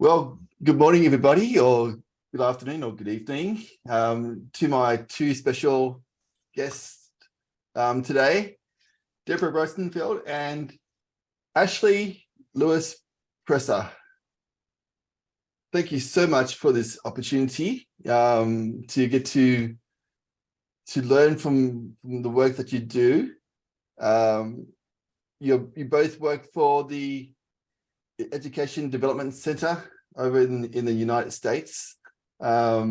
Well, good morning, everybody, or good afternoon, or good evening, to my two special guests today, Deborah Rosenfeld and Ashley Lewis Presser. Thank you so much for this opportunity to get to learn from the work that you do. You both work for the Education Development Center over in the United States. So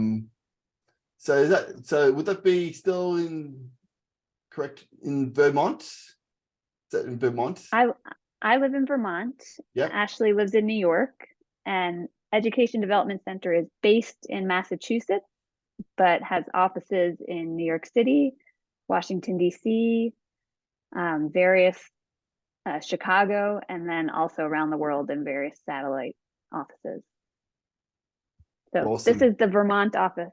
would that be still correct in Vermont? Is that in Vermont? I live in Vermont. Yeah. Ashley lives in New York, and Education Development Center is based in Massachusetts, but has offices in New York City, Washington, D.C., various Chicago, and then also around the world in various satellite offices. So Awesome. This is the Vermont office.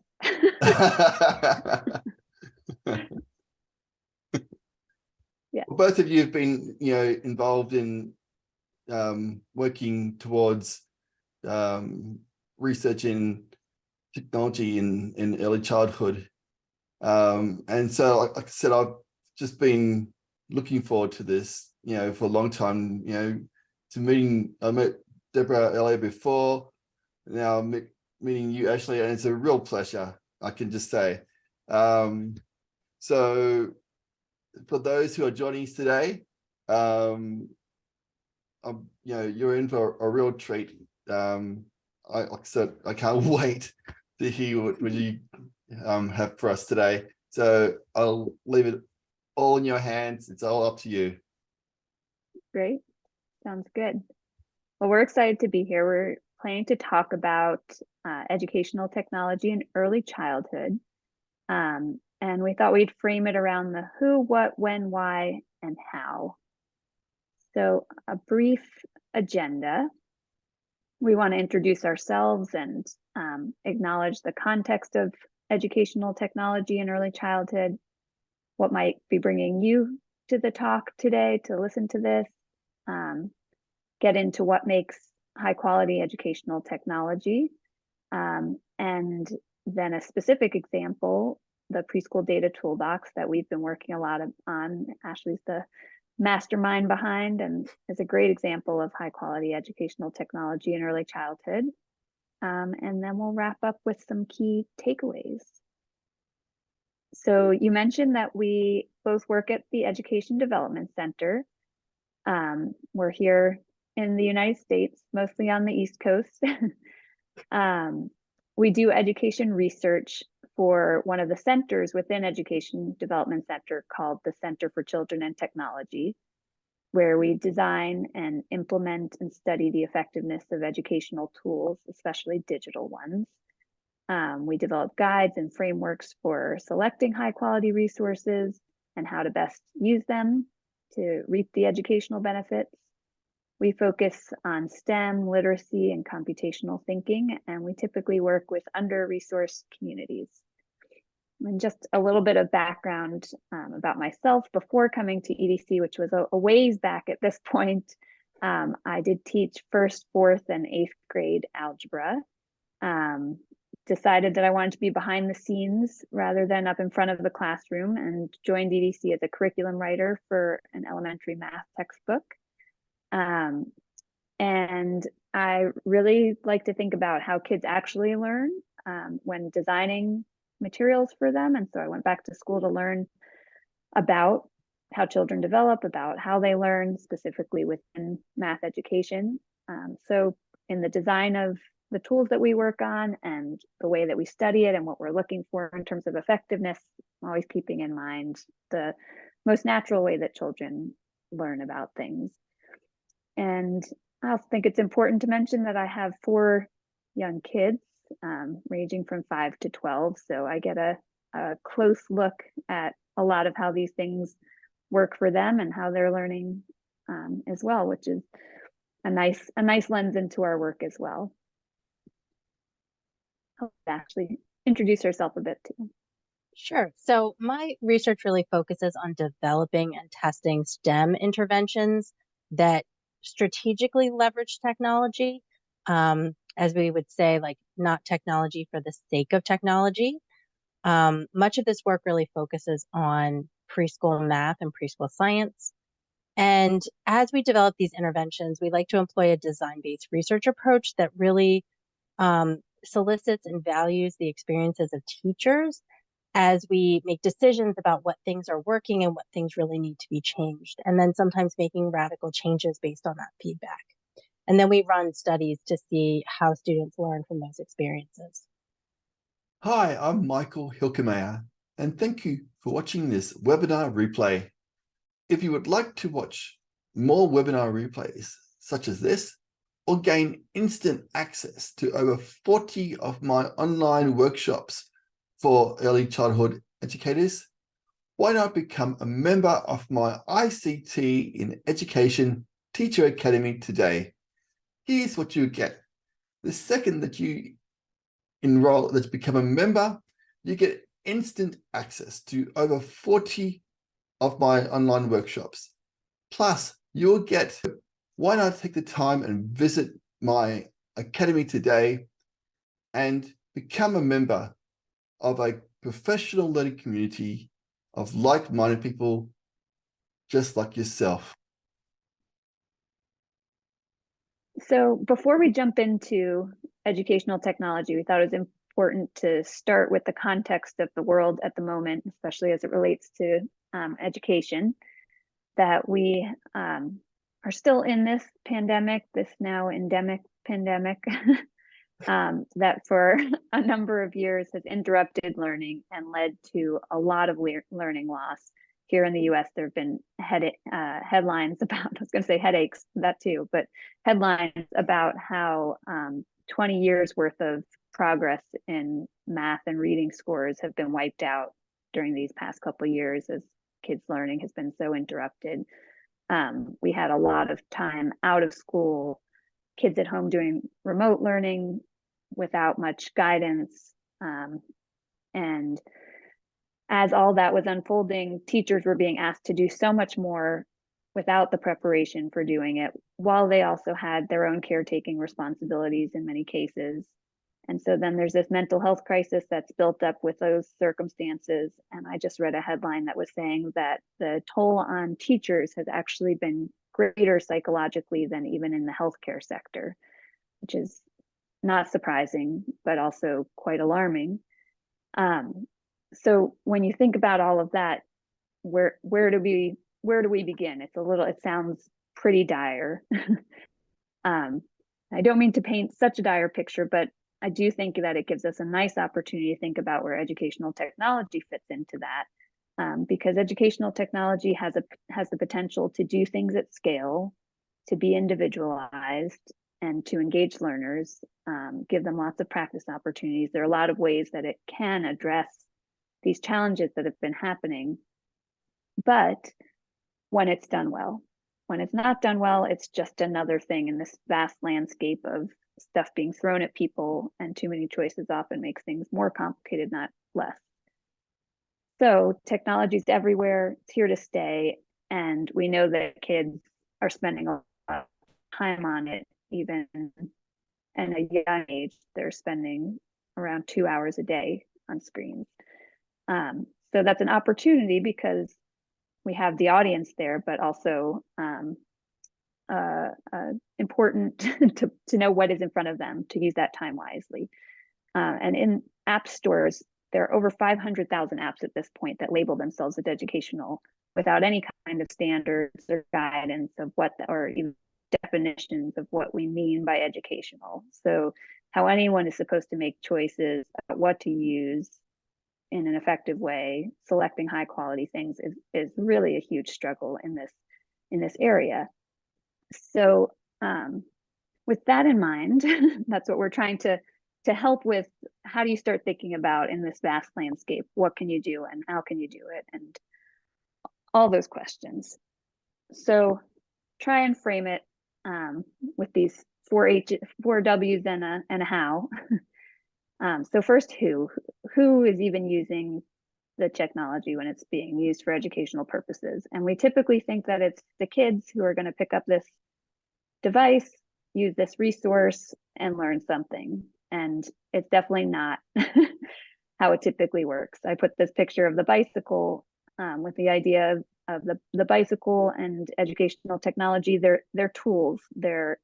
Yeah. Well, both of you have been, involved in working towards research in technology in early childhood. And so, like I said, I've just been looking forward to this, for a long time, to meeting. I met Deborah earlier before, now I'm meeting you, Ashley, and it's a real pleasure, I can just say. So for those who are joining us today, you're in for a real treat. Like I said, I can't wait to hear what you have for us today. So I'll leave it all in your hands. It's all up to you. Great. Sounds good. Well, we're excited to be here. We're planning to talk about educational technology in early childhood. And we thought we'd frame it around the who, what, when, why, and how. So a brief agenda. We want to introduce ourselves and acknowledge the context of educational technology in early childhood, what might be bringing you to the talk today to listen to this, get into what makes high quality educational technology, and then a specific example, the preschool data toolbox that we've been working a lot on. Ashley's the mastermind behind and is a great example of high quality educational technology in early childhood. And then we'll wrap up with some key takeaways. So you mentioned that we both work at the Education Development Center. We're here in the United States, mostly on the East Coast. We do education research for one of the centers within Education Development Center called the Center for Children and Technology, where we design and implement and study the effectiveness of educational tools, especially digital ones. We develop guides and frameworks for selecting high quality resources and how to best use them to reap the educational benefits. We focus on STEM, literacy, and computational thinking, and we typically work with under-resourced communities. And just a little bit of background about myself before coming to EDC, which was a ways back at this point. I did teach 1st, 4th, and 8th grade algebra. Decided that I wanted to be behind the scenes rather than up in front of the classroom, and joined EDC as a curriculum writer for an elementary math textbook. And I really like to think about how kids actually learn when designing materials for them. And so I went back to school to learn about how children develop, about how they learn specifically within math education. So in the design of the tools that we work on and the way that we study it and what we're looking for in terms of effectiveness, I'm always keeping in mind the most natural way that children learn about things. And I also think it's important to mention that I have 4 young kids, ranging from 5 to 12. So I get a close look at a lot of how these things work for them and how they're learning as well, which is a nice lens into our work as well. I'll actually introduce herself a bit too. Sure. So my research really focuses on developing and testing STEM interventions that strategically leverage technology. as we would say, like not technology for the sake of technology. Much of this work really focuses on preschool math and preschool science. And as we develop these interventions, we like to employ a design-based research approach that really solicits and values the experiences of teachers as we make decisions about what things are working and what things really need to be changed. And then sometimes making radical changes based on that feedback. And then we run studies to see how students learn from those experiences. Hi, I'm Michael Hilkemeyer, and thank you for watching this webinar replay. If you would like to watch more webinar replays such as this, or gain instant access to over 40 of my online workshops for early childhood educators, why not become a member of my ICT in Education Teacher Academy today? Here's what you get. The second that you enroll, let's become a member, you get instant access to over 40 of my online workshops. Plus, you'll get, why not take the time and visit my academy today and become a member of a professional learning community of like-minded people just like yourself. So before we jump into educational technology, we thought it was important to start with the context of the world at the moment, especially as it relates to education, that we are still in this pandemic, this now endemic pandemic, that for a number of years has interrupted learning and led to a lot of learning loss. Here in the US, there have been headlines about, I was going to say headaches, that too, but headlines about how 20 years worth of progress in math and reading scores have been wiped out during these past couple of years as kids' learning has been so interrupted. We had a lot of time out of school, kids at home doing remote learning without much guidance. And as all that was unfolding, teachers were being asked to do so much more without the preparation for doing it, while they also had their own caretaking responsibilities in many cases. And so then there's this mental health crisis that's built up with those circumstances. And I just read a headline that was saying that the toll on teachers has actually been greater psychologically than even in the healthcare sector, which is not surprising, but also quite alarming. So when you think about all of that, where do we begin? It sounds pretty dire. I don't mean to paint such a dire picture, but I do think that it gives us a nice opportunity to think about where educational technology fits into that, because educational technology has the potential to do things at scale, to be individualized, and to engage learners, give them lots of practice opportunities. There are a lot of ways that it can address these challenges that have been happening, but when it's done well. When it's not done well, it's just another thing in this vast landscape of stuff being thrown at people, and too many choices often makes things more complicated, not less. So technology is everywhere, it's here to stay, and we know that kids are spending a lot of time on it, even at a young age. They're spending around 2 hours a day on screens. So that's an opportunity because we have the audience there, but also important to know what is in front of them, to use that time wisely. And in app stores, there are over 500,000 apps at this point that label themselves as educational without any kind of standards or guidance of or even definitions of what we mean by educational. So how anyone is supposed to make choices about what to use in an effective way, selecting high quality things is really a huge struggle in this area. So with that in mind, that's what we're trying to help with. How do you start thinking about in this vast landscape? What can you do and how can you do it? And all those questions. So try and frame it with these four W's and a how. So first, who is even using the technology when it's being used for educational purposes? And we typically think that it's the kids who are going to pick up this device, use this resource and learn something. And it's definitely not how it typically works. I put this picture of the bicycle with the idea of the bicycle and educational technology. They're tools. They're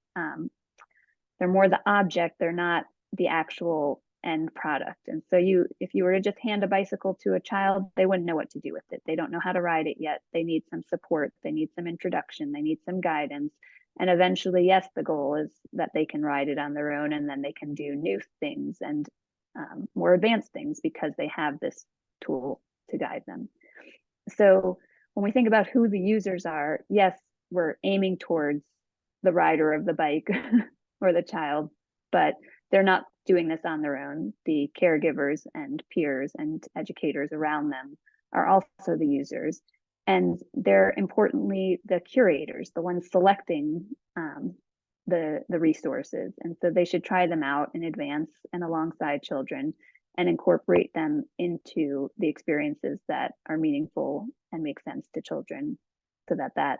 more the object. They're not the actual end product. And so if you were to just hand a bicycle to a child, they wouldn't know what to do with it. They don't know how to ride it yet. They need some support. They need some introduction. They need some guidance. And eventually, yes, the goal is that they can ride it on their own, and then they can do new things and more advanced things because they have this tool to guide them. So when we think about who the users are, yes, we're aiming towards the rider of the bike or the child, but they're not doing this on their own. The caregivers and peers and educators around them are also the users. And they're importantly the curators, the ones selecting the resources. And so they should try them out in advance and alongside children and incorporate them into the experiences that are meaningful and make sense to children, so that that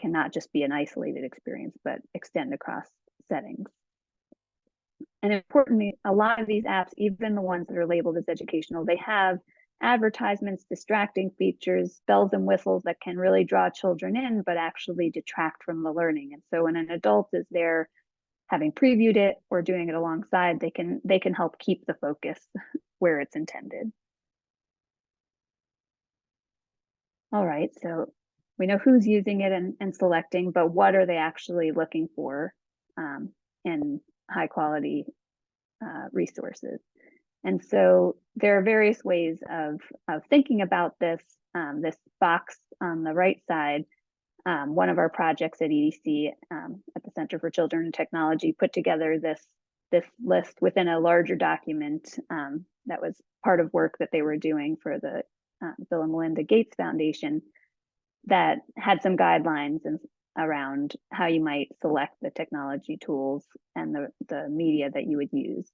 can not just be an isolated experience, but extend across settings. And importantly, a lot of these apps, even the ones that are labeled as educational, they have advertisements, distracting features, bells and whistles that can really draw children in, but actually detract from the learning. And so when an adult is there having previewed it or doing it alongside, they can help keep the focus where it's intended. All right, so we know who's using it and selecting, but what are they actually looking for in high quality resources? And so there are various ways of thinking about this. This box on the right side, one of our projects at EDC at the Center for Children and Technology put together this list within a larger document that was part of work that they were doing for the Bill and Melinda Gates Foundation, that had some guidelines around how you might select the technology tools and the media that you would use,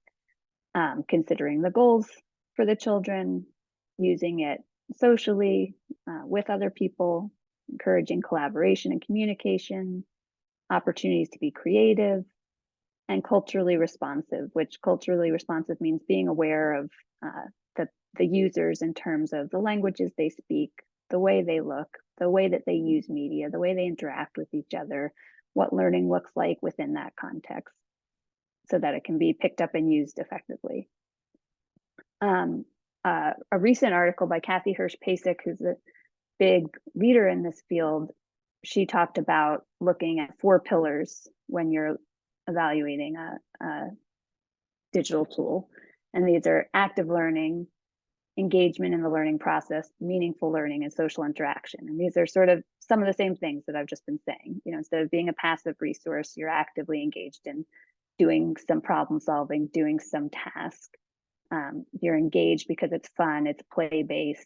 considering the goals for the children, using it socially with other people, encouraging collaboration and communication, opportunities to be creative, and culturally responsive, which culturally responsive means being aware of the users in terms of the languages they speak, the way they look, the way that they use media, the way they interact with each other, what learning looks like within that context, so that it can be picked up and used effectively. A recent article by Kathy Hirsch-Pasek, who's a big leader in this field, she talked about looking at 4 pillars when you're evaluating a digital tool. And these are active learning, engagement in the learning process, meaningful learning, and social interaction. And these are sort of some of the same things that I've just been saying. You know, instead of being a passive resource, you're actively engaged in doing some problem solving, doing some task. You're engaged because it's fun, it's play-based,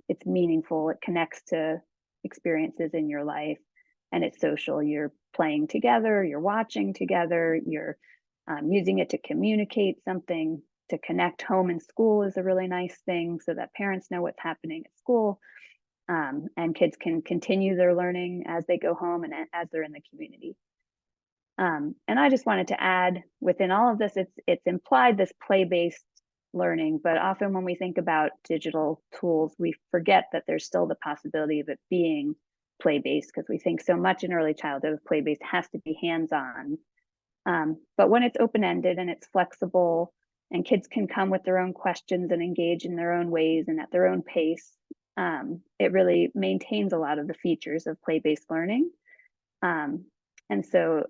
it's meaningful, it connects to experiences in your life, and it's social. You're playing together, you're watching together, you're using it to communicate something, to connect. Home and school is a really nice thing so that parents know what's happening at school, and kids can continue their learning as they go home and as they're in the community. And I just wanted to add, within all of this, it's implied this play-based learning, but often when we think about digital tools, we forget that there's still the possibility of it being play-based, because we think so much in early childhood of play-based has to be hands-on. But when it's open-ended and it's flexible, and kids can come with their own questions and engage in their own ways and at their own pace, it really maintains a lot of the features of play-based learning. And so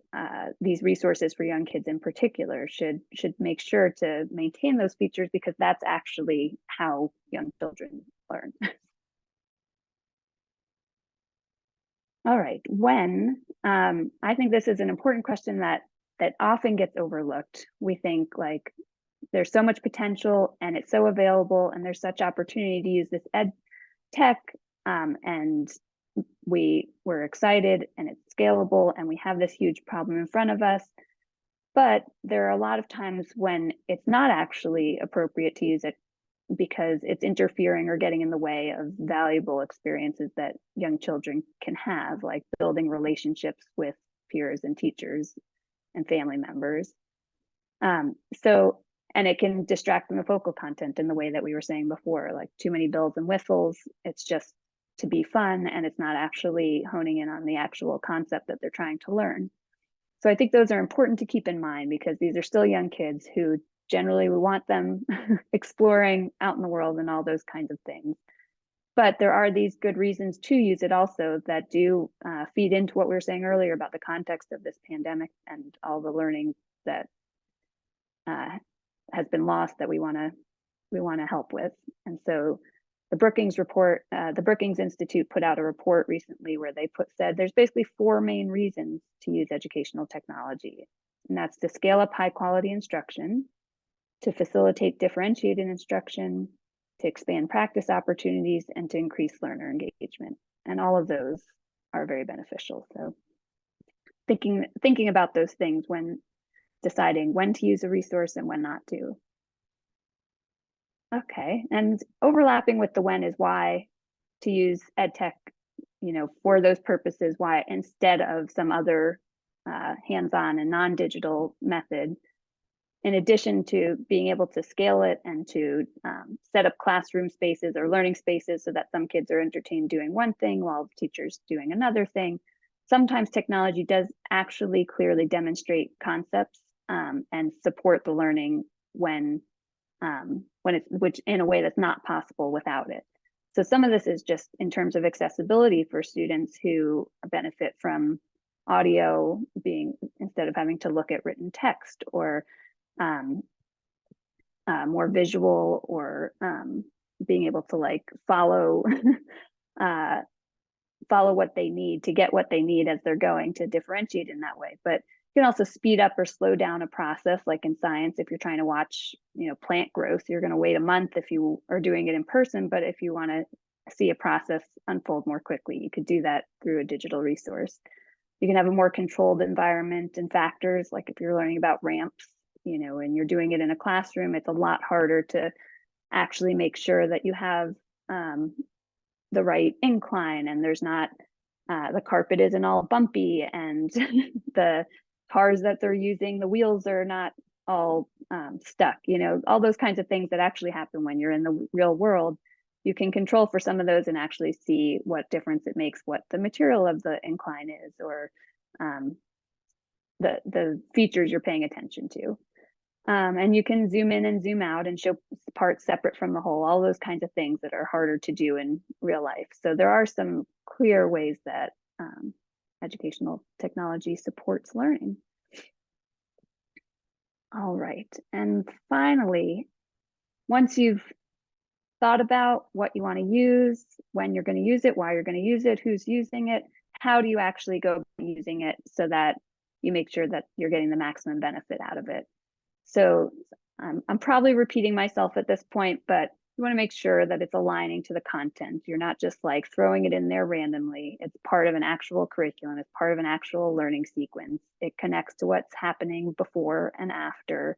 these resources for young kids in particular should make sure to maintain those features, because that's actually how young children learn. All right, when, I think this is an important question that often gets overlooked. We think like there's so much potential and it's so available and there's such opportunity to use this ed tech, and we're excited and it's scalable and we have this huge problem in front of us. But there are a lot of times when it's not actually appropriate to use it because it's interfering or getting in the way of valuable experiences that young children can have, like building relationships with peers and teachers, and family members. And it can distract from the focal content in the way that we were saying before, like too many bells and whistles. It's just to be fun, and it's not actually honing in on the actual concept that they're trying to learn. So I think those are important to keep in mind, because these are still young kids who generally we want them exploring out in the world and all those kinds of things. But there are these good reasons to use it also that do feed into what we were saying earlier about the context of this pandemic and all the learning that has been lost that we want to help with. And so the Brookings report, the Brookings Institute put out a report recently where they said there's basically 4 main reasons to use educational technology. And that's to scale up high quality instruction, to facilitate differentiated instruction, to expand practice opportunities, and to increase learner engagement. And all of those are very beneficial. So thinking about those things when deciding when to use a resource and when not to. Okay, and overlapping with the when is why to use EdTech, for those purposes, why instead of some other hands-on and non-digital method, in addition to being able to scale it and to set up classroom spaces or learning spaces so that some kids are entertained doing one thing while the teacher's doing another thing, sometimes technology does actually clearly demonstrate concepts and support the learning when which in a way that's not possible without it. So some of this is just in terms of accessibility for students who benefit from audio being, instead of having to look at written text, or more visual, or being able to like follow follow what they need to get what they need as they're going, to differentiate in that way. But you can also speed up or slow down a process, like in science. If you're trying to watch, plant growth, you're going to wait a month if you are doing it in person. But if you want to see a process unfold more quickly, you could do that through a digital resource. You can have a more controlled environment and factors, like if you're learning about ramps, and you're doing it in a classroom, it's a lot harder to actually make sure that you have the right incline, and there's not the carpet isn't all bumpy, and the cars that they're using, the wheels are not all stuck, all those kinds of things that actually happen when you're in the real world. You can control for some of those and actually see what difference it makes, what the material of the incline is, or the features you're paying attention to. And you can zoom in and zoom out and show parts separate from the whole, all those kinds of things that are harder to do in real life. So there are some clear ways that educational technology supports learning. All right, and finally, once you've thought about what you want to use, when you're going to use it, why you're going to use it, who's using it, how do you actually go using it so that you make sure that you're getting the maximum benefit out of it? So I'm probably repeating myself at this point, but you want to make sure that it's aligning to the content. You're not just like throwing it in there randomly. It's part of an actual curriculum. It's part of an actual learning sequence. It connects to what's happening before and after.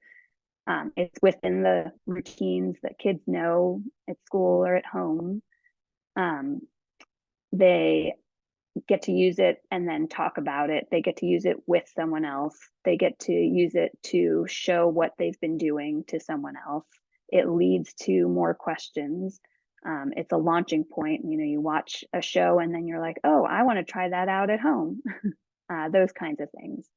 It's within the routines that kids know at school or at home. They get to use it and then talk about it. They get to use it with someone else. They get to use it to show what they've been doing to someone else. It leads to more questions. It's a launching point. You watch a show and then you're like, oh, I want to try that out at home. Those kinds of things.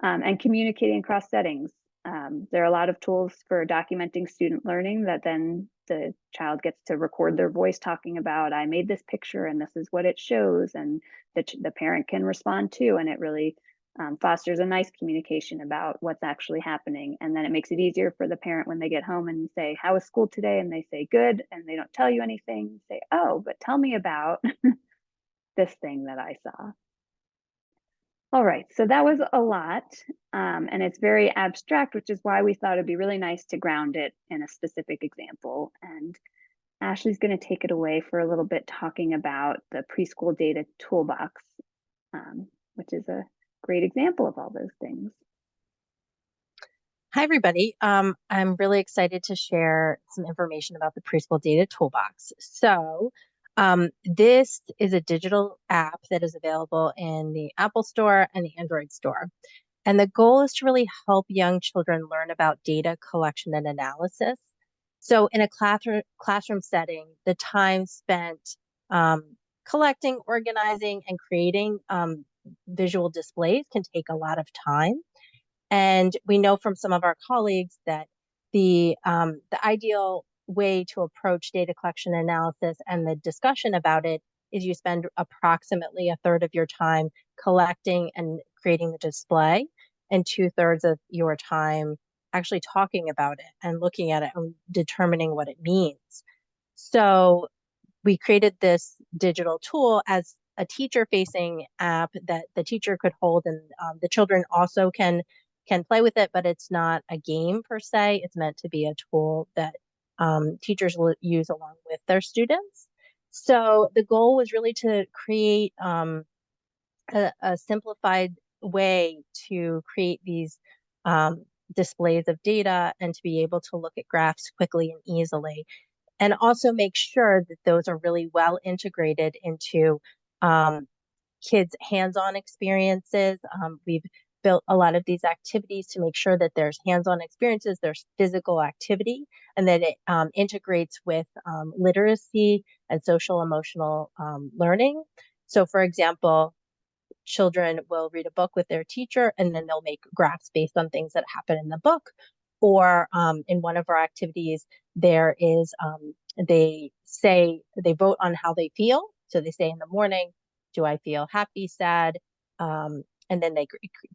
And communicating across settings. There are a lot of tools for documenting student learning that then the child gets to record their voice talking about, I made this picture and this is what it shows, and the parent can respond to, and it really fosters a nice communication about what's actually happening. And then it makes it easier for the parent when they get home and say, how was school today? And they say, good, and they don't tell you anything. Say, oh, but tell me about this thing that I saw. All right, so that was a lot, and it's very abstract, which is why we thought it'd be really nice to ground it in a specific example. And Ashley's going to take it away for a little bit, talking about the preschool data toolbox, which is a great example of all those things. Hi, everybody. I'm really excited to share some information about the preschool data toolbox. So this is a digital app that is available in the Apple Store and the Android Store. And the goal is to really help young children learn about data collection and analysis. So in a classroom setting, the time spent collecting, organizing, and creating visual displays can take a lot of time. And we know from some of our colleagues that the ideal way to approach data collection analysis and the discussion about it is you spend approximately a third of your time collecting and creating the display, and 2/3 of your time actually talking about it and looking at it and determining what it means. So we created this digital tool as a teacher facing app that the teacher could hold, and the children also can play with it, but it's not a game per se. It's meant to be a tool that teachers will use along with their students. So the goal was really to create a simplified way to create these displays of data and to be able to look at graphs quickly and easily, and also make sure that those are really well integrated into kids' hands-on experiences. We've built a lot of these activities to make sure that there's hands-on experiences, there's physical activity, and that it integrates with literacy and social emotional learning. So for example, children will read a book with their teacher and then they'll make graphs based on things that happen in the book. Or in one of our activities, there is, they vote on how they feel. So they say in the morning, do I feel happy, sad? And then they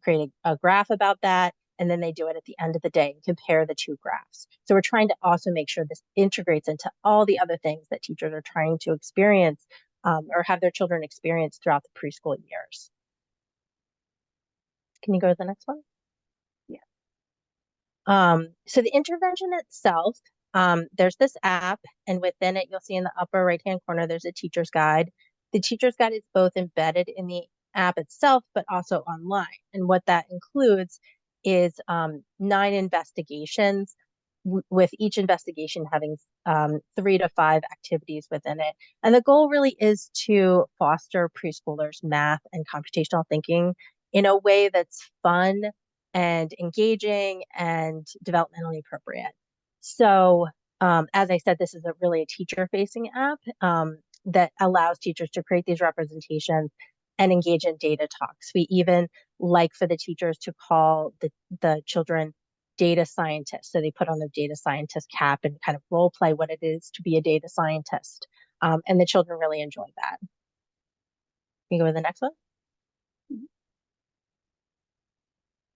create a graph about that. And then they do it at the end of the day and compare the two graphs. So we're trying to also make sure this integrates into all the other things that teachers are trying to experience or have their children experience throughout the preschool years. Can you go to the next one? Yeah. So the intervention itself, there's this app, and within it, you'll see in the upper right-hand corner, there's a teacher's guide. The teacher's guide is both embedded in the app itself, but also online. And what that includes is 9 investigations, with each investigation having 3 to 5 activities within it. And the goal really is to foster preschoolers' math and computational thinking in a way that's fun and engaging and developmentally appropriate. So as I said, this is really a teacher-facing app that allows teachers to create these representations and engage in data talks. We even like for the teachers to call the children data scientists. So they put on their data scientist cap and kind of role play what it is to be a data scientist. And the children really enjoy that. Can you go to the next one?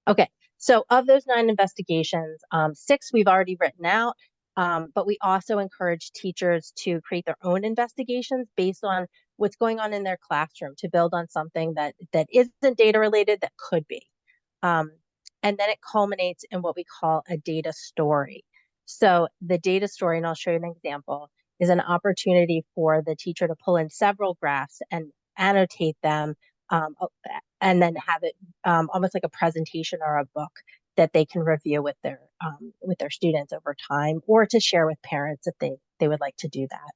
Okay, so of those 9 investigations, 6 we've already written out, but we also encourage teachers to create their own investigations based on what's going on in their classroom to build on something that isn't data related that could be. And then it culminates in what we call a data story. So the data story, and I'll show you an example, is an opportunity for the teacher to pull in several graphs and annotate them, and then have it almost like a presentation or a book that they can review with their students over time, or to share with parents if they would like to do that.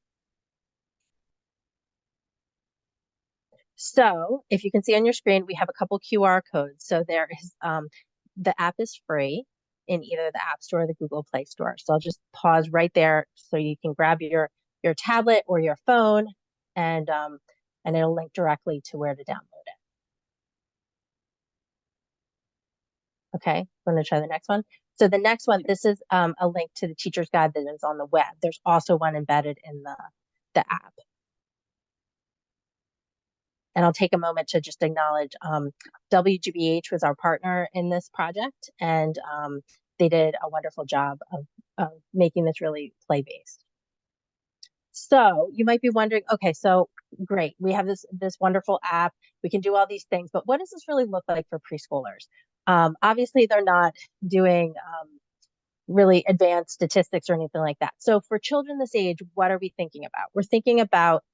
So if you can see on your screen, we have a couple QR codes. So there is the app is free in either the App Store or the Google Play Store. So I'll just pause right there so you can grab your tablet or your phone, and it'll link directly to where to download it. Okay, I'm going to try the next one. So the next one, this is a link to the teacher's guide that is on the web. There's also one embedded in the app. And I'll take a moment to just acknowledge WGBH was our partner in this project, and they did a wonderful job of making this really play-based. So you might be wondering, okay, so great, we have this wonderful app, we can do all these things, but what does this really look like for preschoolers? Obviously, they're not doing really advanced statistics or anything like that. So for children this age, what are we thinking about? We're thinking about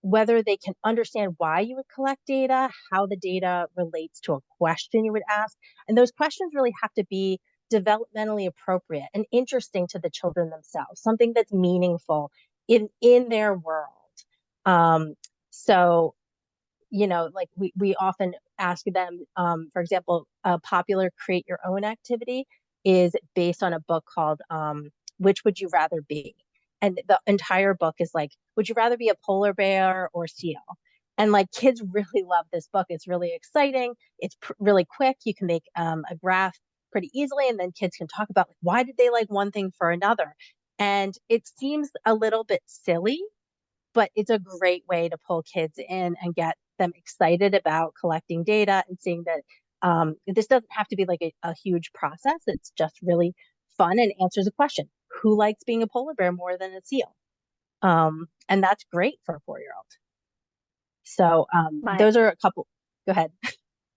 whether they can understand why you would collect data, how the data relates to a question you would ask. And those questions really have to be developmentally appropriate and interesting to the children themselves, something that's meaningful in their world. So, you know, like we often ask them, for example, a popular create your own activity is based on a book called Which Would You Rather Be? And the entire book is like, would you rather be a polar bear or seal? And like kids really love this book. It's really exciting. It's really quick. You can make a graph pretty easily, and then kids can talk about like, why did they like one thing for another. And it seems a little bit silly, but it's a great way to pull kids in and get them excited about collecting data and seeing that this doesn't have to be like a huge process. It's just really fun and answers a question. Who likes being a polar bear more than a seal? And that's great for a 4-year-old. So My those are a couple. Go ahead.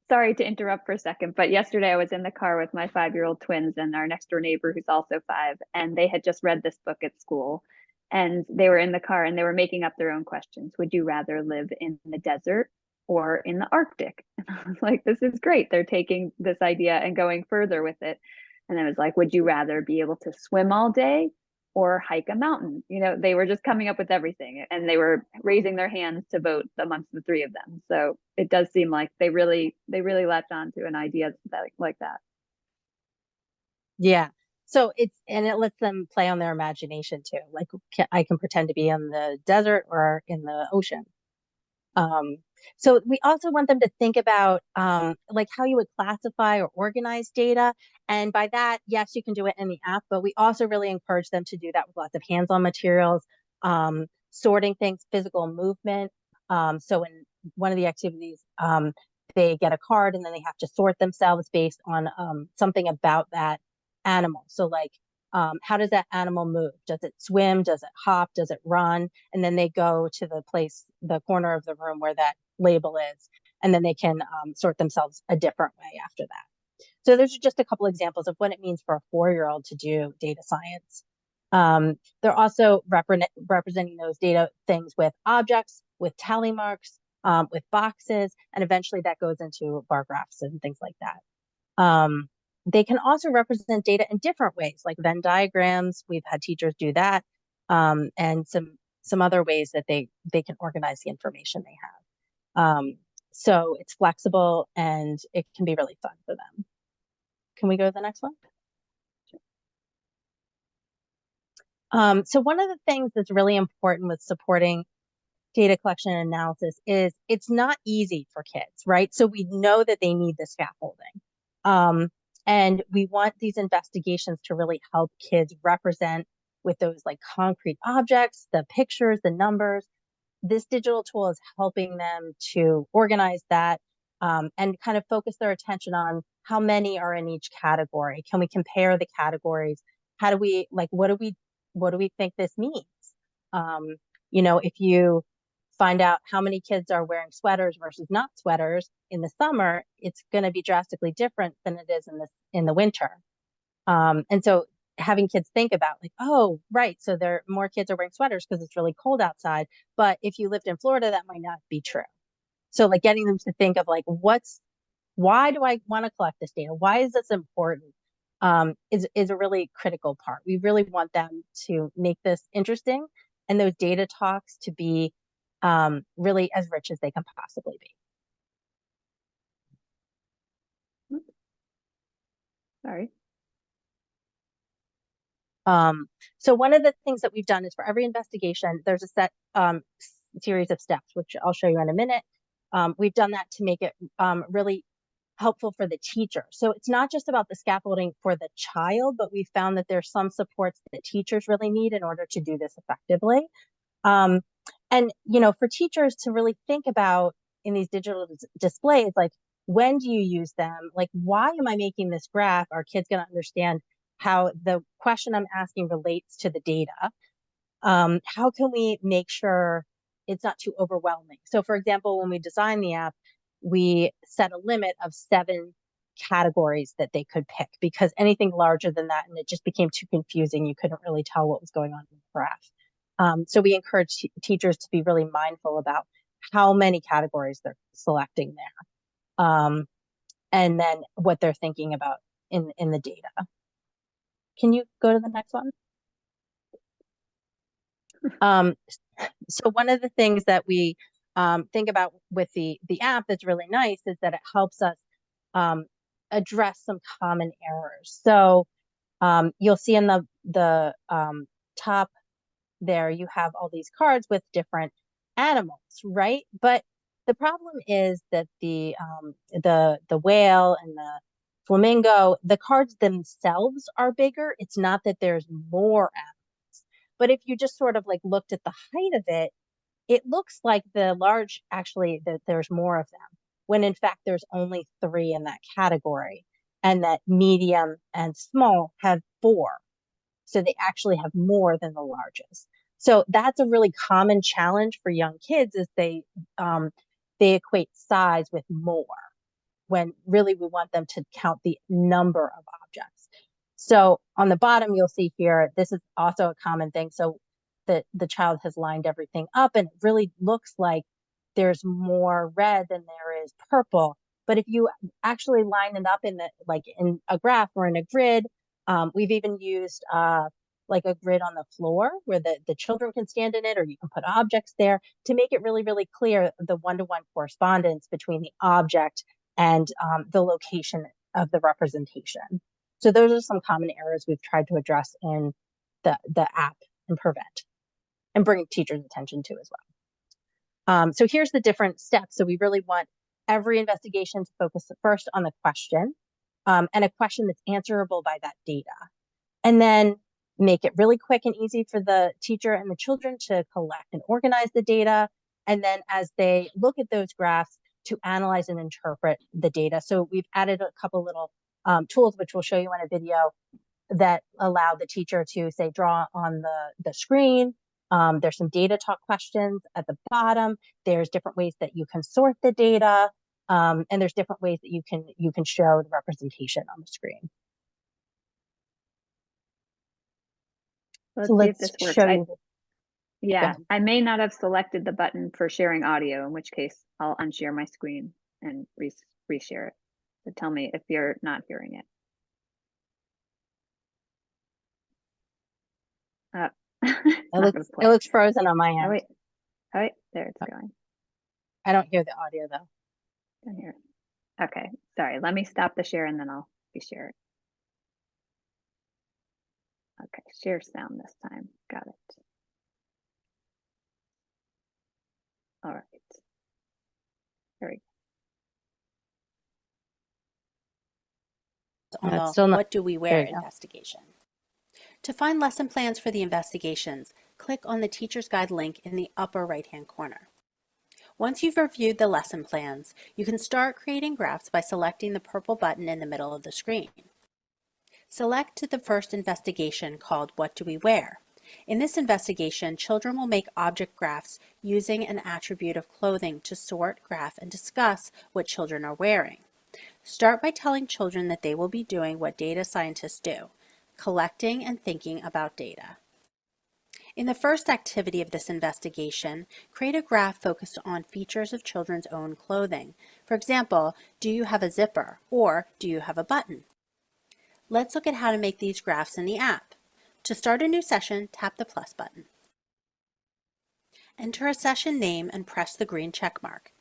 Sorry to interrupt for a second, but yesterday I was in the car with my 5-year-old twins and our next door neighbor who's also 5, and they had just read this book at school. And they were in the car and they were making up their own questions. Would you rather live in the desert or in the Arctic? And I was like, this is great. They're taking this idea and going further with it. And I was like, would you rather be able to swim all day or hike a mountain? You know, they were just coming up with everything and they were raising their hands to vote amongst the 3 of them. So it does seem like they really latched onto an idea like that. Yeah. So it lets them play on their imagination too. Like I can pretend to be in the desert or in the ocean. So we also want them to think about like how you would classify or organize data. And by that, yes, you can do it in the app, but we also really encourage them to do that with lots of hands-on materials, sorting things, physical movement. So in one of the activities, they get a card and then they have to sort themselves based on something about that animal. So like, how does that animal move? Does it swim? Does it hop? Does it run? And then they go to the corner of the room where that label is, and then they can sort themselves a different way after that. So those are just a couple examples of what it means for a 4-year-old to do data science. They're also representing those data things with objects, with tally marks, with boxes, and eventually that goes into bar graphs and things like that. They can also represent data in different ways, like Venn diagrams. We've had teachers do that, and some other ways that they can organize the information they have. So it's flexible and it can be really fun for them. Can we go to the next one? So one of the things that's really important with supporting data collection and analysis is it's not easy for kids, right? So we know that they need the scaffolding. And we want these investigations to really help kids represent with those like concrete objects, the pictures, the numbers. This digital tool is helping them to organize that and kind of focus their attention on how many are in each category. Can we compare the categories? How do we like what do we think this means? If you find out how many kids are wearing sweaters versus not sweaters in the summer, it's going to be drastically different than it is in the winter. And so having kids think about like, oh, right, so more kids are wearing sweaters because it's really cold outside. But if you lived in Florida, that might not be true. So like getting them to think of like, why do I want to collect this data? Why is this important? Is a really critical part. We really want them to make this interesting and those data talks to be really as rich as they can possibly be. Sorry. So one of the things that we've done is for every investigation, there's a set series of steps, which I'll show you in a minute. We've done that to make it really helpful for the teacher. So it's not just about the scaffolding for the child, but we found that there's some supports that teachers really need in order to do this effectively. And, for teachers to really think about in these digital displays, like, when do you use them? Like, why am I making this graph? Are kids going to understand how the question I'm asking relates to the data? How can we make sure it's not too overwhelming? So for example, when we designed the app, we set a limit of 7 categories that they could pick, because anything larger than that, and it just became too confusing. You couldn't really tell what was going on in the graph. So we encourage teachers to be really mindful about how many categories they're selecting there. And then what they're thinking about in the data. Can you go to the next one? So one of the things that we think about with the app that's really nice is that it helps us address some common errors. So you'll see in the top there, you have all these cards with different animals, right? But the problem is that the whale and the flamingo, the cards themselves are bigger. It's not that there's more animals. But if you just sort of like looked at the height of it, it looks like the large, actually, that there's more of them, when in fact there's only 3 in that category, and that medium and small have 4. So they actually have more than the largest. So that's a really common challenge for young kids, is they equate size with more, when really we want them to count the number of objects. So on the bottom, you'll see here, this is also a common thing. So the child has lined everything up, and it really looks like there's more red than there is purple. But if you actually line it up in in a graph or in a grid, we've even used like a grid on the floor where the children can stand in it, or you can put objects there to make it really, really clear the one-to-one correspondence between the object and the location of the representation. So those are some common errors we've tried to address in the app and prevent, and bring teachers' attention to as well. So here's the different steps. So we really want every investigation to focus first on the question, and a question that's answerable by that data. And then make it really quick and easy for the teacher and the children to collect and organize the data. And then as they look at those graphs, to analyze and interpret the data. So we've added a couple little tools, which we'll show you in a video, that allow the teacher to, say, draw on the screen. There's some data talk questions at the bottom. There's different ways that you can sort the data. And there's different ways that you can show the representation on the screen. Let's So see if let's this works. show you. Yeah, I may not have selected the button for sharing audio, in which case I'll unshare my screen and reshare it. So tell me if you're not hearing it. It looks frozen on my end. Oh wait, there it's going. I don't hear the audio though. Don't hear it. Okay, sorry. Let me stop the share and then I'll reshare it. Okay, share sound this time. Got it. All right. There we On That's the still not- What Do We there Wear you go. investigation. To find lesson plans for the investigations, click on the Teacher's Guide link in the upper right-hand corner. Once you've reviewed the lesson plans, you can start creating graphs by selecting the purple button in the middle of the screen. Select the first investigation, called What Do We Wear? In this investigation, children will make object graphs using an attribute of clothing to sort, graph, and discuss what children are wearing. Start by telling children that they will be doing what data scientists do, collecting and thinking about data. In the first activity of this investigation, create a graph focused on features of children's own clothing. For example, do you have a zipper, or do you have a button? Let's look at how to make these graphs in the app. To start a new session, tap the plus button. Enter a session name and press the green check mark.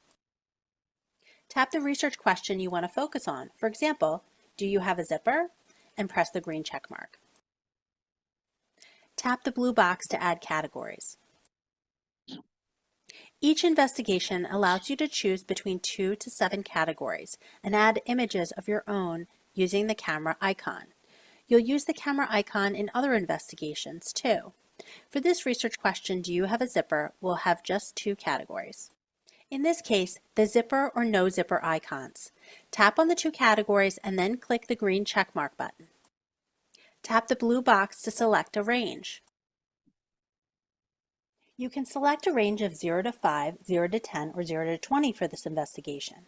Tap the research question you want to focus on. For example, do you have a zipper? And press the green check mark. Tap the blue box to add categories. Each investigation allows you to choose between 2 to 7 categories and add images of your own using the camera icon. You'll use the camera icon in other investigations too. For this research question, do you have a zipper, we'll have just 2 categories. In this case, the zipper or no zipper icons. Tap on the 2 categories and then click the green checkmark button. Tap the blue box to select a range. You can select a range of 0 to 5, 0 to 10, or 0 to 20 for this investigation.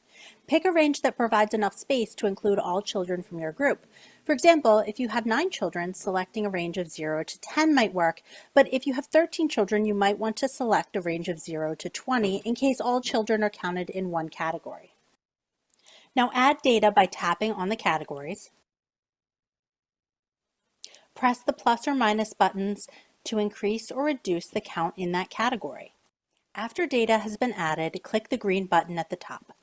Pick a range that provides enough space to include all children from your group. For example, if you have 9 children, selecting a range of 0 to 10 might work, but if you have 13 children, you might want to select a range of 0 to 20 in case all children are counted in one category. Now add data by tapping on the categories. Press the plus or minus buttons to increase or reduce the count in that category. After data has been added, click the green button at the top.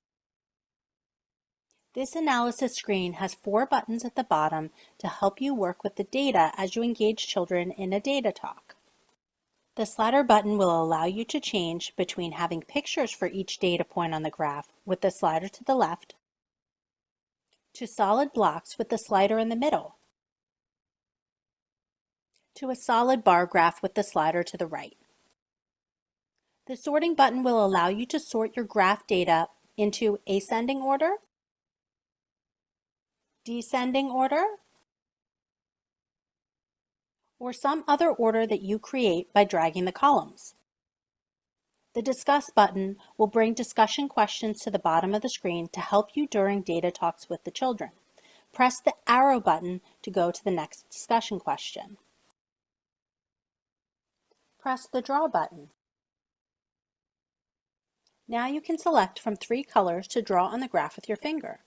This analysis screen has 4 buttons at the bottom to help you work with the data as you engage children in a data talk. The slider button will allow you to change between having pictures for each data point on the graph with the slider to the left, to solid blocks with the slider in the middle, to a solid bar graph with the slider to the right. The sorting button will allow you to sort your graph data into ascending order, descending order, or some other order that you create by dragging the columns. The Discuss button will bring discussion questions to the bottom of the screen to help you during data talks with the children. Press the arrow button to go to the next discussion question. Press the Draw button. Now you can select from 3 colors to draw on the graph with your finger.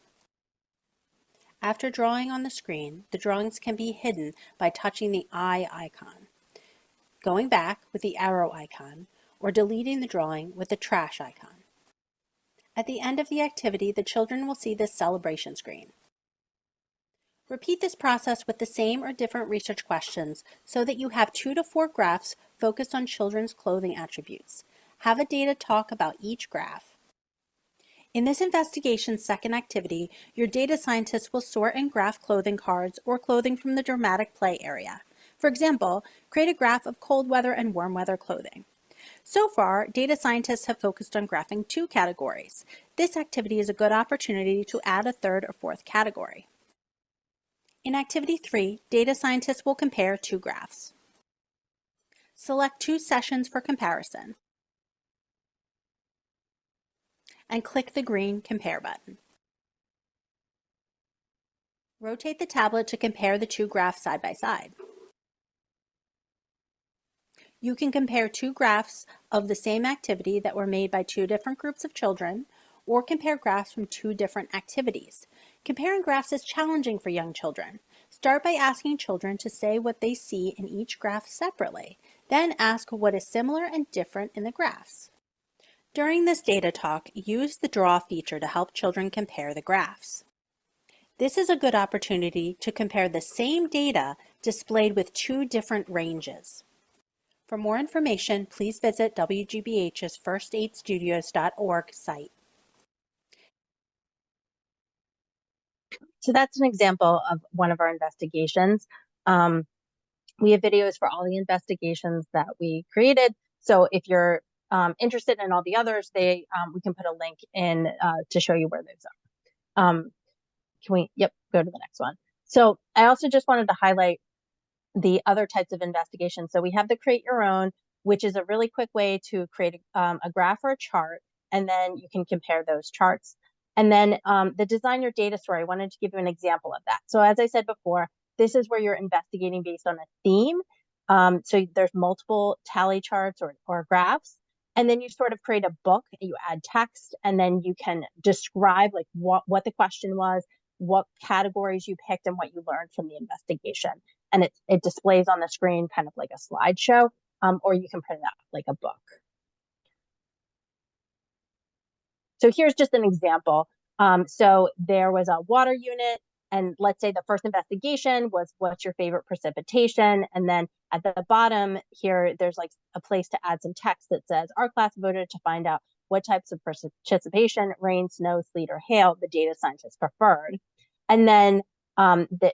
After drawing on the screen, the drawings can be hidden by touching the eye icon, going back with the arrow icon, or deleting the drawing with the trash icon. At the end of the activity, the children will see this celebration screen. Repeat this process with the same or different research questions so that you have 2 to 4 graphs focused on children's clothing attributes. Have a data talk about each graph. In this investigation's second activity, your data scientists will sort and graph clothing cards or clothing from the dramatic play area. For example, create a graph of cold weather and warm weather clothing. So far, data scientists have focused on graphing 2 categories. This activity is a good opportunity to add a 3rd or 4th category. In activity 3, data scientists will compare 2 graphs. Select 2 sessions for comparison, and click the green Compare button. Rotate the tablet to compare the 2 graphs side by side. You can compare 2 graphs of the same activity that were made by 2 different groups of children, or compare graphs from 2 different activities. Comparing graphs is challenging for young children. Start by asking children to say what they see in each graph separately. Then ask what is similar and different in the graphs. During this data talk, use the Draw feature to help children compare the graphs. This is a good opportunity to compare the same data displayed with 2 different ranges. For more information, please visit WGBH's firstaidstudios.org site. So that's an example of one of our investigations. We have videos for all the investigations that we created. So if you're interested in all the others, we can put a link in to show you where those are. Can we, go to the next one. So I also just wanted to highlight the other types of investigations. So we have the Create Your Own, which is a really quick way to create a graph or a chart, and then you can compare those charts. And then the Design Your Data Story, I wanted to give you an example of that. So as I said before, this is where you're investigating based on a theme. So there's multiple tally charts or graphs, and then you sort of create a book, you add text, and then you can describe like what the question was, what categories you picked, and what you learned from the investigation. And it displays on the screen kind of like a slideshow, or you can print it out like a book. So here's just an example. So there was a water unit, and let's say the first investigation was what's your favorite precipitation? And then at the bottom here, there's like a place to add some text that says, our class voted to find out what types of precipitation, rain, snow, sleet, or hail the data scientists preferred. And then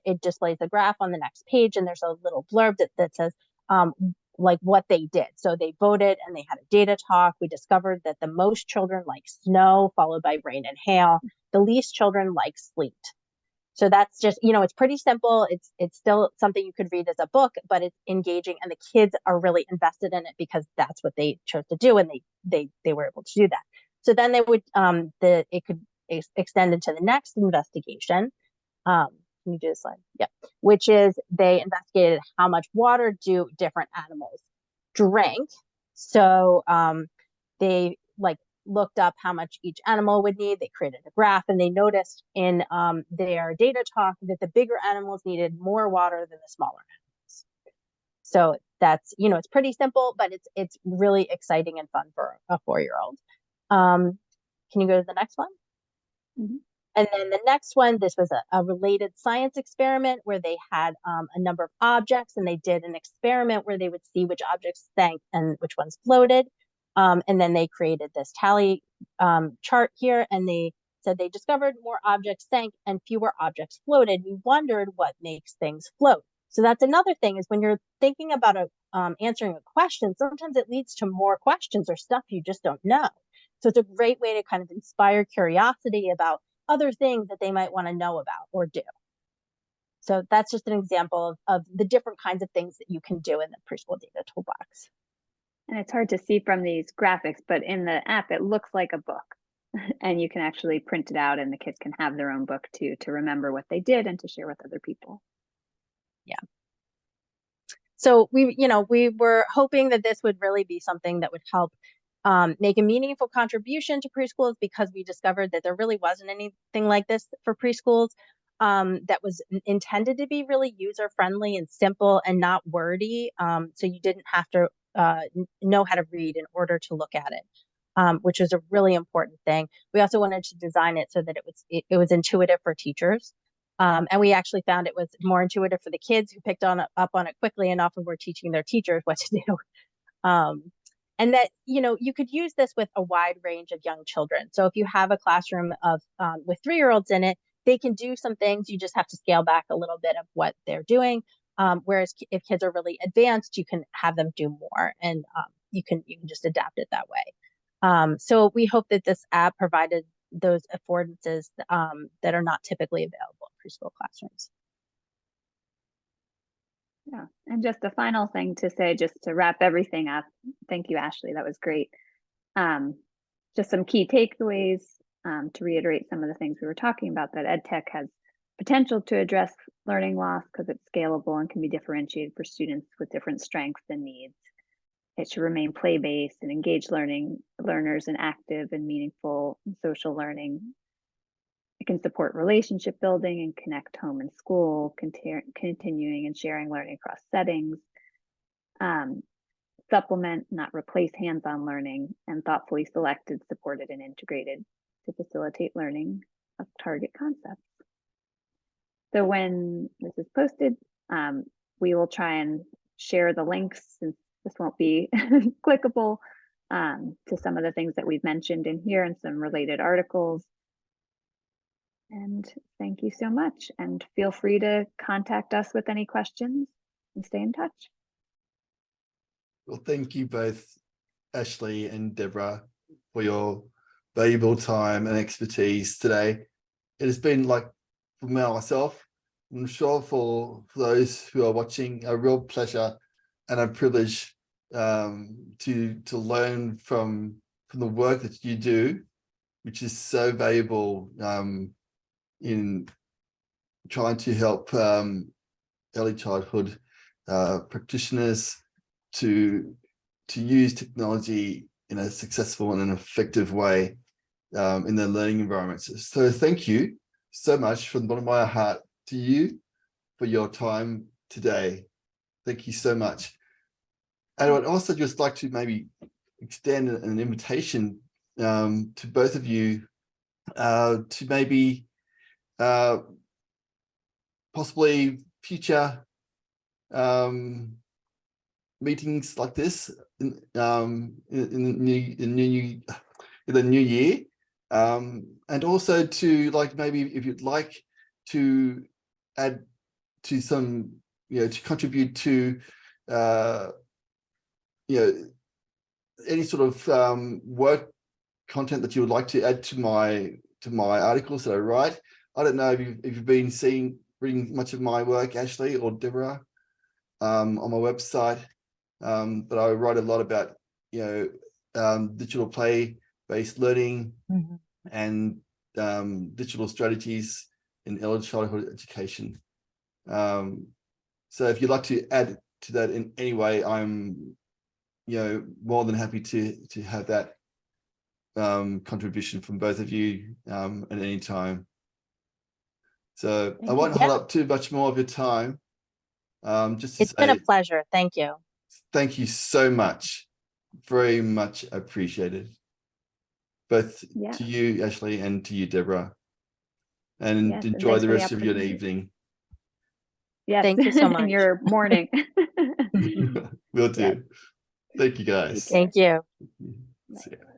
it displays the graph on the next page, and there's a little blurb that says like what they did. So they voted and they had a data talk. We discovered that the most children like snow, followed by rain and hail. The least children like sleet. So that's just, it's pretty simple. It's still something you could read as a book, but it's engaging, and the kids are really invested in it because that's what they chose to do, and they were able to do that. So then they would it could extend into the next investigation. Can you do the slide? Yeah. Which is they investigated how much water do different animals drink. So they looked up how much each animal would need. They created a graph, and they noticed in their data talk that the bigger animals needed more water than the smaller animals. So that's, it's pretty simple, but it's really exciting and fun for a 4-year-old. Can you go to the next one? Mhm. And then the next one, this was a related science experiment where they had a number of objects, and they did an experiment where they would see which objects sank and which ones floated. And then they created this tally chart here, and they said they discovered more objects sank and fewer objects floated. We wondered what makes things float. So that's another thing, is when you're thinking about answering a question, sometimes it leads to more questions or stuff you just don't know. So it's a great way to kind of inspire curiosity about other things that they might want to know about or do. So that's just an example of the different kinds of things that you can do in the preschool data toolbox. And it's hard to see from these graphics, but in the app, it looks like a book. And you can actually print it out, and the kids can have their own book too, to remember what they did and to share with other people. Yeah. So we were hoping that this would really be something that would help make a meaningful contribution to preschools, because we discovered that there really wasn't anything like this for preschools that was intended to be really user friendly and simple and not wordy. So you didn't have to know how to read in order to look at it, which is a really important thing. We also wanted to design it so that it was intuitive for teachers. And we actually found it was more intuitive for the kids, who picked up on it quickly and often were teaching their teachers what to do. And that, you could use this with a wide range of young children. So if you have a classroom with 3-year-olds in it, they can do some things. You just have to scale back a little bit of what they're doing. Whereas if kids are really advanced, you can have them do more, and you can just adapt it that way. So we hope that this app provided those affordances that are not typically available in preschool classrooms. Yeah, and just a final thing to say, just to wrap everything up. Thank you, Ashley. That was great. Just some key takeaways to reiterate some of the things we were talking about, that EdTech has potential to address learning loss because it's scalable and can be differentiated for students with different strengths and needs. It should remain play-based and engage learners in active and meaningful social learning. It can support relationship building and connect home and school, continuing and sharing learning across settings. Supplement, not replace hands-on learning, and thoughtfully selected, supported, and integrated to facilitate learning of target concepts. So when this is posted, we will try and share the links, since this won't be clickable, to some of the things that we've mentioned in here and some related articles. And thank you so much. And feel free to contact us with any questions and stay in touch. Well, thank you both, Ashley and Deborah, for your valuable time and expertise today. It has been, like, for myself, I'm sure for those who are watching, a real pleasure and a privilege to learn from the work that you do, which is so valuable in trying to help early childhood practitioners to use technology in a successful and an effective way in their learning environments. So thank you so much from the bottom of my heart to you for your time today. Thank you so much. And I would also just like to maybe extend an invitation to both of you to maybe possibly future meetings like this in the new year, and also to, like, maybe if you'd like to add to some, to contribute to any sort of work content that you would like to add to my articles that I write. I don't know if you've been reading much of my work, Ashley or Deborah, on my website, but I write a lot about digital play-based learning and digital strategies in early childhood education. So if you'd like to add to that in any way, I'm more than happy to have that contribution from both of you at any time. So I won't hold up too much more of your time. Just to It's been a say pleasure. Thank you. thank you so much. Very much appreciated. Both Yeah. to you, Ashley, and to you, Deborah. And Yes, and enjoy thanks the for the rest of your opportunity. evening. Yes. Thank you so And much. your morning. Will Yeah. do. Thank you, guys. care. Thank you. See ya.